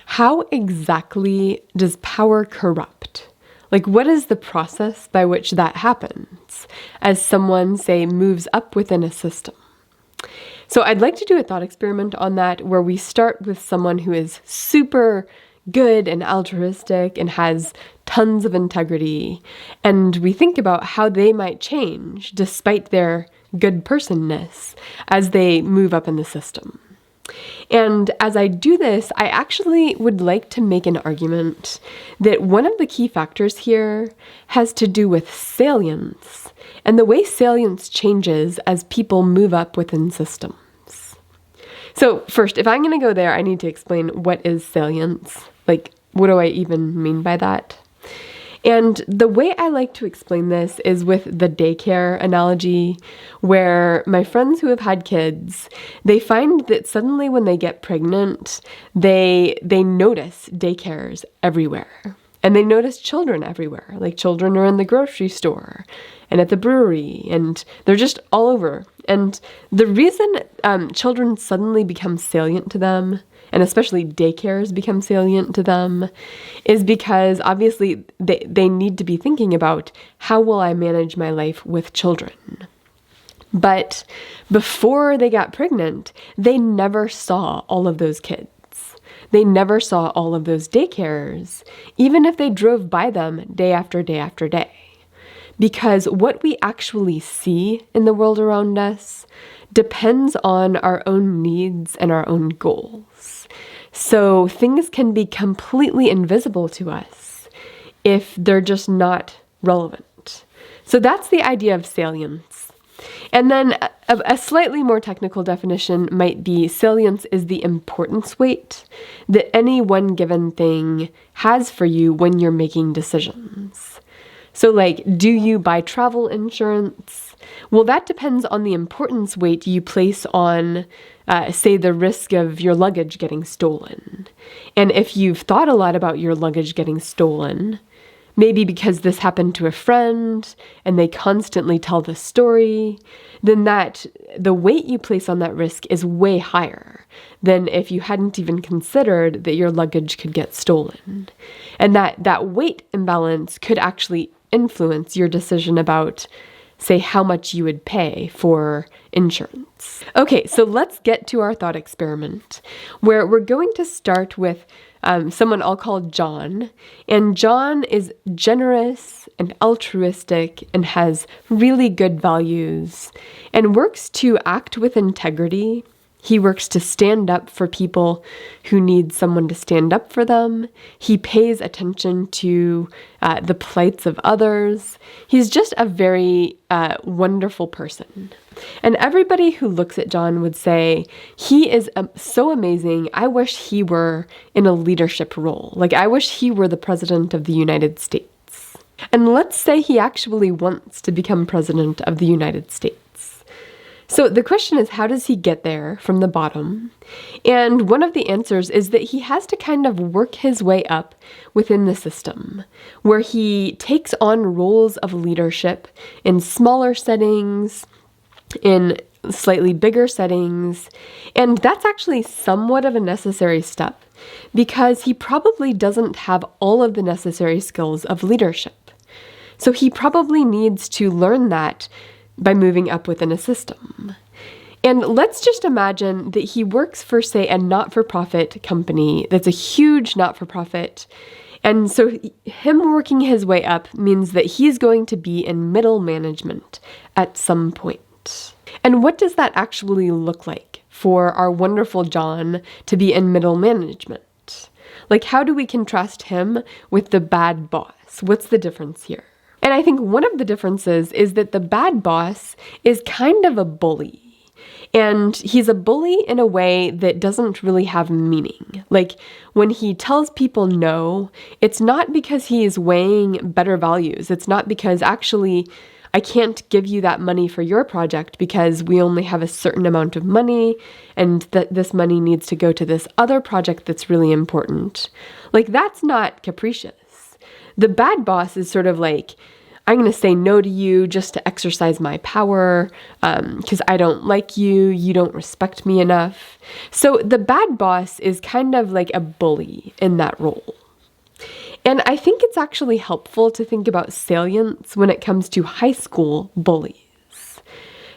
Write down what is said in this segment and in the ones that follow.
How exactly does power corrupt? Like, what is the process by which that happens as someone, say, moves up within a system? So I'd like to do a thought experiment on that where we start with someone who is super good and altruistic and has tons of integrity, and we think about how they might change despite their good personness as they move up in the system. And as I do this, I actually would like to make an argument that one of the key factors here has to do with salience and the way salience changes as people move up within systems. So first, if I'm going to go there, I need to explain what is salience. Like, what do I even mean by that? And the way I like to explain this is with the daycare analogy, where my friends who have had kids, they find that suddenly when they get pregnant, they notice daycares everywhere. And they notice children everywhere. Like, children are in the grocery store and at the brewery, and they're just all over. And the reason children suddenly become salient to them, and especially daycares become salient to them, is because obviously they need to be thinking about, how will I manage my life with children? But before they got pregnant, they never saw all of those kids. They never saw all of those daycares, even if they drove by them day after day after day. Because what we actually see in the world around us depends on our own needs and our own goals. So things can be completely invisible to us if they're just not relevant. So that's the idea of salience. And then a slightly more technical definition might be salience is the importance weight that any one given thing has for you when you're making decisions. So like, do you buy travel insurance? Well, that depends on the importance weight you place on, say, the risk of your luggage getting stolen. And if you've thought a lot about your luggage getting stolen, maybe because this happened to a friend and they constantly tell the story, then the weight you place on that risk is way higher than if you hadn't even considered that your luggage could get stolen. And that weight imbalance could actually influence your decision about, say, how much you would pay for insurance. Okay, so let's get to our thought experiment, where we're going to start with someone I'll call John. And John is generous and altruistic and has really good values and works to act with integrity. He works to stand up for people who need someone to stand up for them. He pays attention to the plights of others. He's just a very wonderful person. And everybody who looks at John would say, he is so amazing. I wish he were in a leadership role. Like, I wish he were the president of the United States. And let's say he actually wants to become president of the United States. So the question is, how does he get there from the bottom? And one of the answers is that he has to kind of work his way up within the system, where he takes on roles of leadership in smaller settings, in slightly bigger settings, and that's actually somewhat of a necessary step because he probably doesn't have all of the necessary skills of leadership. So he probably needs to learn that by moving up within a system. And let's just imagine that he works for, say, a not-for-profit company that's a huge not-for-profit. And so him working his way up means that he's going to be in middle management at some point. And what does that actually look like for our wonderful John to be in middle management? Like, how do we contrast him with the bad boss? What's the difference here? And I think one of the differences is that the bad boss is kind of a bully. And he's a bully in a way that doesn't really have meaning. Like, when he tells people no, it's not because he is weighing better values. It's not because actually I can't give you that money for your project because we only have a certain amount of money and that this money needs to go to this other project that's really important. Like, that's not capricious. The bad boss is sort of like, I'm going to say no to you just to exercise my power because I don't like you. You don't respect me enough. So the bad boss is kind of like a bully in that role. And I think it's actually helpful to think about salience when it comes to high school bullies.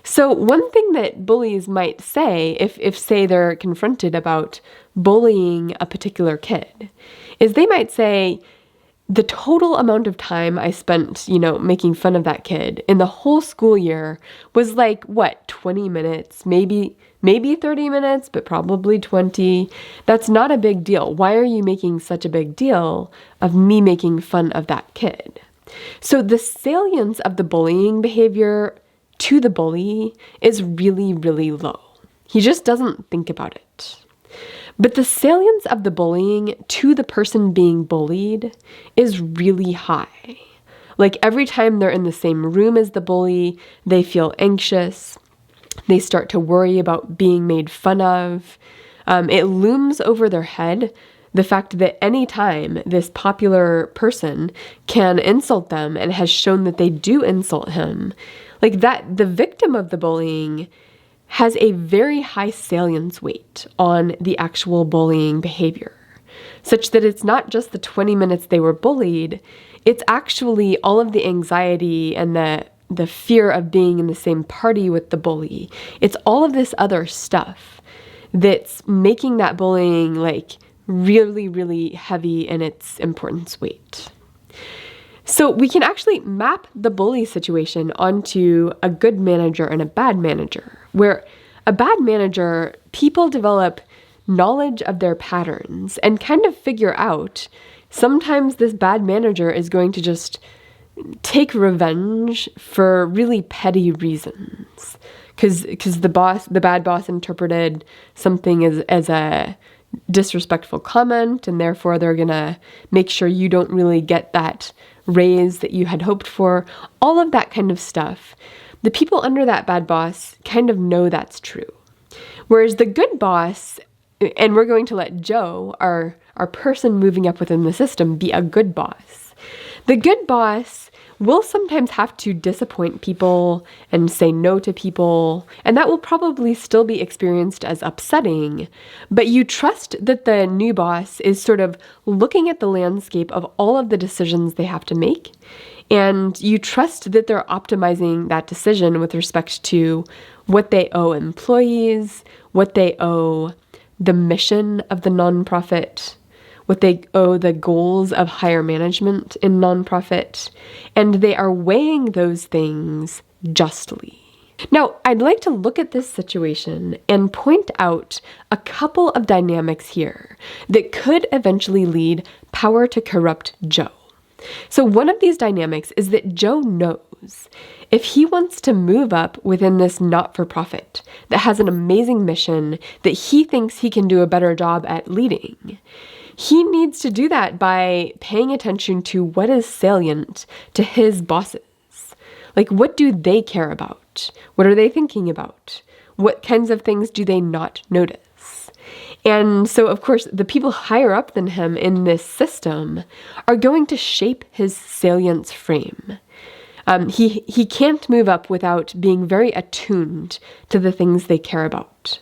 So one thing that bullies might say, if say they're confronted about bullying a particular kid, is they might say, the total amount of time I spent, making fun of that kid in the whole school year was like, 20 minutes, maybe 30 minutes, but probably 20. That's not a big deal. Why are you making such a big deal of me making fun of that kid? So the salience of the bullying behavior to the bully is really, really low. He just doesn't think about it. But the salience of the bullying to the person being bullied is really high. Like every time they're in the same room as the bully, they feel anxious. They start to worry about being made fun of. It looms over their head the fact that any time this popular person can insult them and has shown that they do insult him, like that, the victim of the bullying has a very high salience weight on the actual bullying behavior, such that it's not just the 20 minutes they were bullied, it's actually all of the anxiety and the fear of being in the same party with the bully. It's all of this other stuff that's making that bullying like really, really heavy in its importance weight. So we can actually map the bully situation onto a good manager and a bad manager, where a bad manager, people develop knowledge of their patterns and kind of figure out sometimes this bad manager is going to just take revenge for really petty reasons. Because the bad boss interpreted something as a disrespectful comment, and therefore they're going to make sure you don't really get that raise that you had hoped for, all of that kind of stuff. The people under that bad boss kind of know that's true. Whereas the good boss, and we're going to let Joe, our person moving up within the system, be a good boss. The good boss will sometimes have to disappoint people and say no to people, and that will probably still be experienced as upsetting, but you trust that the new boss is sort of looking at the landscape of all of the decisions they have to make, and you trust that they're optimizing that decision with respect to what they owe employees, what they owe the mission of the nonprofit, what they owe the goals of higher management in nonprofit, and they are weighing those things justly. Now, I'd like to look at this situation and point out a couple of dynamics here that could eventually lead power to corrupt Joe. So one of these dynamics is that Joe knows if he wants to move up within this not-for-profit that has an amazing mission that he thinks he can do a better job at leading, he needs to do that by paying attention to what is salient to his bosses. Like, what do they care about? What are they thinking about? What kinds of things do they not notice? And so, of course, the people higher up than him in this system are going to shape his salience frame. He can't move up without being very attuned to the things they care about.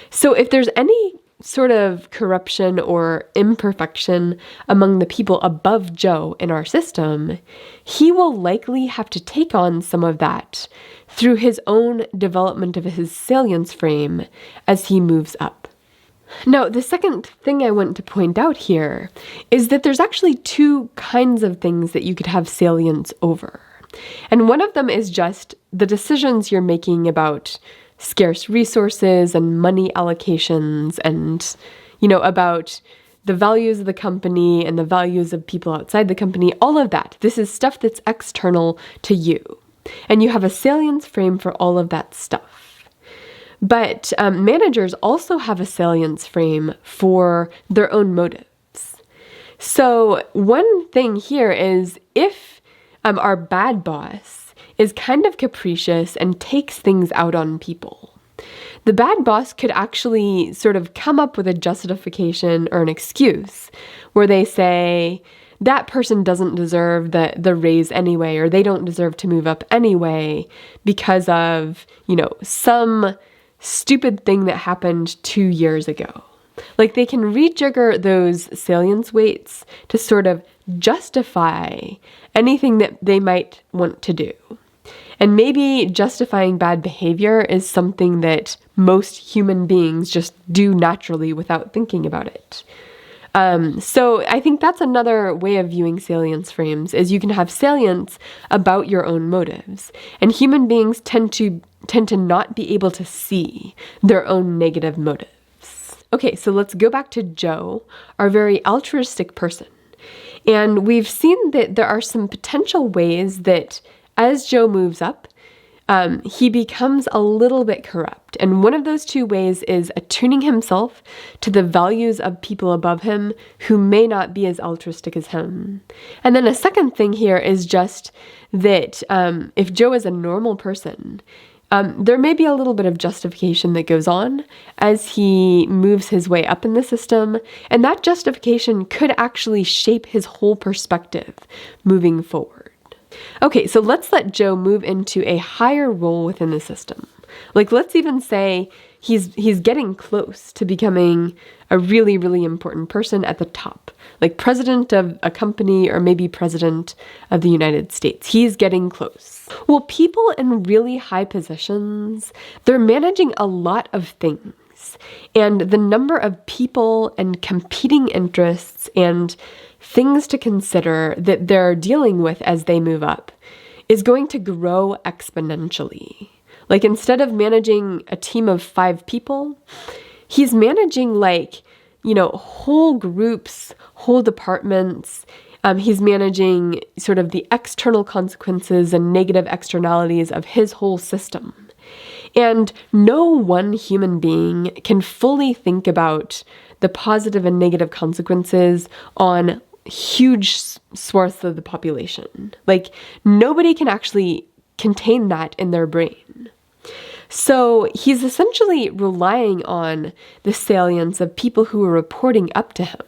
So if there's any sort of corruption or imperfection among the people above Joe in our system, he will likely have to take on some of that through his own development of his salience frame as he moves up. Now, the second thing I want to point out here is that there's actually two kinds of things that you could have salience over. And one of them is just the decisions you're making about scarce resources and money allocations and, about the values of the company and the values of people outside the company, all of that. This is stuff that's external to you. And you have a salience frame for all of that stuff. But managers also have a salience frame for their own motives. So one thing here is if our bad boss is kind of capricious and takes things out on people, the bad boss could actually sort of come up with a justification or an excuse where they say that person doesn't deserve the raise anyway, or they don't deserve to move up anyway because of, some stupid thing that happened 2 years ago. Like, they can rejigger those salience weights to sort of justify anything that they might want to do. And maybe justifying bad behavior is something that most human beings just do naturally without thinking about it. So I think that's another way of viewing salience frames, is you can have salience about your own motives. And human beings tend to not be able to see their own negative motives. Okay, so let's go back to Joe, our very altruistic person. And we've seen that there are some potential ways that as Joe moves up, he becomes a little bit corrupt. And one of those two ways is attuning himself to the values of people above him who may not be as altruistic as him. And then a second thing here is just that if Joe is a normal person, there may be a little bit of justification that goes on as he moves his way up in the system, and that justification could actually shape his whole perspective moving forward. Okay, so let's let Joe move into a higher role within the system. Like, let's even say he's getting close to becoming a really, really important person at the top, like president of a company or maybe president of the United States. He's getting close. Well, people in really high positions, they're managing a lot of things, and the number of people and competing interests and things to consider that they're dealing with as they move up is going to grow exponentially. Like, instead of managing a team of 5 people, he's managing whole groups, whole departments. He's managing sort of the external consequences and negative externalities of his whole system. And no one human being can fully think about the positive and negative consequences on huge swaths of the population. Like, nobody can actually contain that in their brain. So he's essentially relying on the salience of people who are reporting up to him.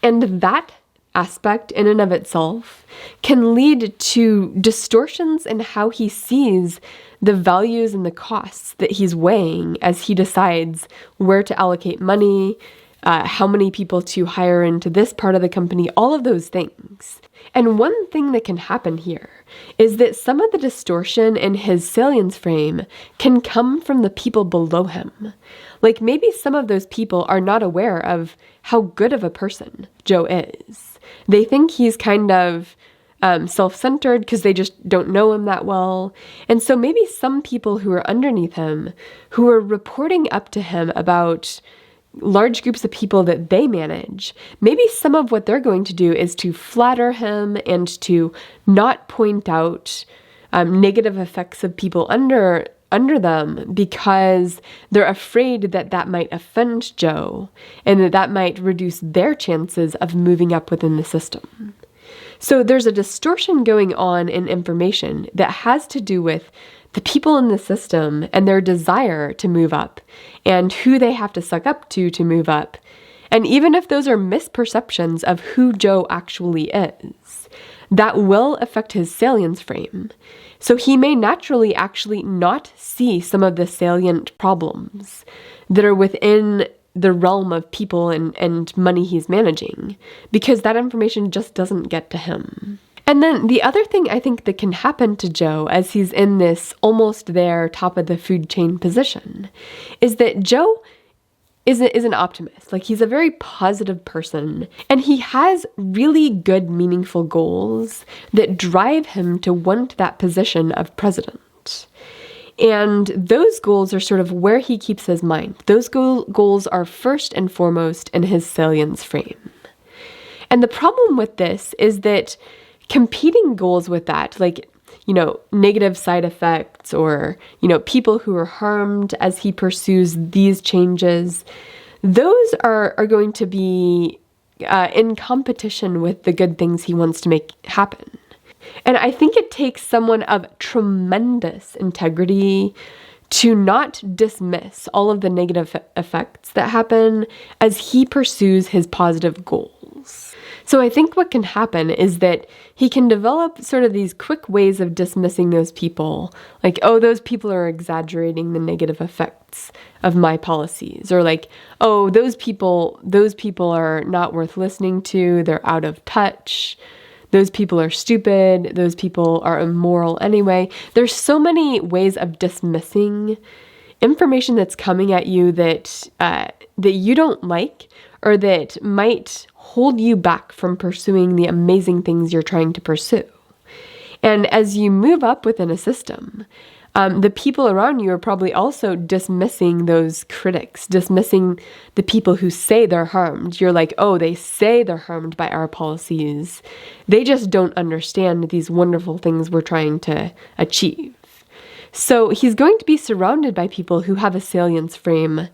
And that aspect in and of itself can lead to distortions in how he sees the values and the costs that he's weighing as he decides where to allocate money, how many people to hire into this part of the company, all of those things. And one thing that can happen here is that some of the distortion in his salience frame can come from the people below him. Like, maybe some of those people are not aware of how good of a person Joe is. They think he's kind of self-centered because they just don't know him that well. And so maybe some people who are underneath him, who are reporting up to him about large groups of people that they manage, maybe some of what they're going to do is to flatter him and to not point out negative effects of people under them because they're afraid that that might offend Joe and that might reduce their chances of moving up within the system. So there's a distortion going on in information that has to do with the people in the system and their desire to move up and who they have to suck up to move up. And even if those are misperceptions of who Joe actually is, that will affect his salience frame. So he may naturally actually not see some of the salient problems that are within the realm of people and money he's managing, because that information just doesn't get to him. And then the other thing I think that can happen to Joe as he's in this almost there top of the food chain position is that Joe is an optimist. Like, he's a very positive person, and he has really good, meaningful goals that drive him to want that position of president. And those goals are sort of where he keeps his mind. Those goals are first and foremost in his salience frame. And the problem with this is that competing goals with that, like, negative side effects or, people who are harmed as he pursues these changes, those are going to be in competition with the good things he wants to make happen. And I think it takes someone of tremendous integrity to not dismiss all of the negative effects that happen as he pursues his positive goals. So I think what can happen is that he can develop sort of these quick ways of dismissing those people. Like, oh, those people are exaggerating the negative effects of my policies. Or like, oh, those people are not worth listening to. They're out of touch. Those people are stupid. Those people are immoral anyway. There's so many ways of dismissing information that's coming at you that you don't like, or that might hold you back from pursuing the amazing things you're trying to pursue. And as you move up within a system, the people around you are probably also dismissing those critics, dismissing the people who say they're harmed. You're like, oh, they say they're harmed by our policies. They just don't understand these wonderful things we're trying to achieve. So he's going to be surrounded by people who have a salience frame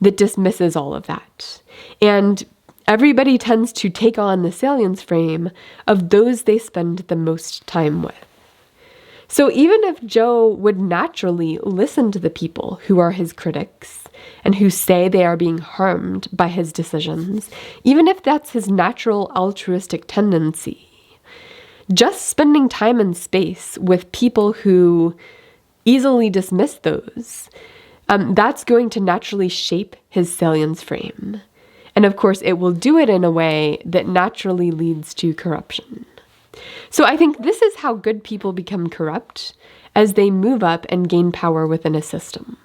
that dismisses all of that. And everybody tends to take on the salience frame of those they spend the most time with. So even if Joe would naturally listen to the people who are his critics and who say they are being harmed by his decisions, even if that's his natural altruistic tendency, just spending time and space with people who easily dismiss those, that's going to naturally shape his salience frame. And of course, it will do it in a way that naturally leads to corruption. So I think this is how good people become corrupt, as they move up and gain power within a system.